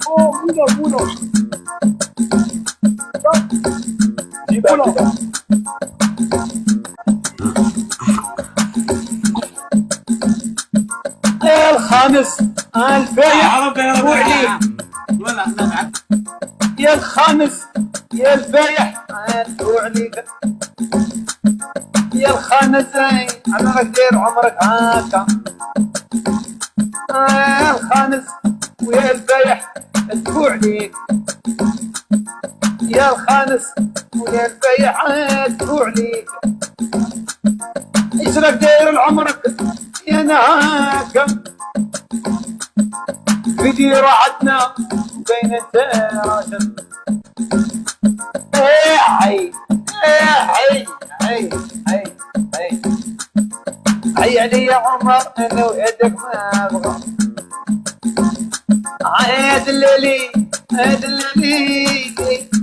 Oh, uno. Uno. الخامس الفايح وعليك ولا نفعل يا الخامس يا الفايح وعليك يا الخامس عمرك دير عمرك هاكا يا الخامس ويا الفايح ادفو عليك يا الخامس ويا الفايح ادفو عليك ايش راك داير عمرك يا نهاكا في ديرة عدنا بين انت راجل ايه حي حي علي يا عمر انا ويدك ما ابغى هاد الليلي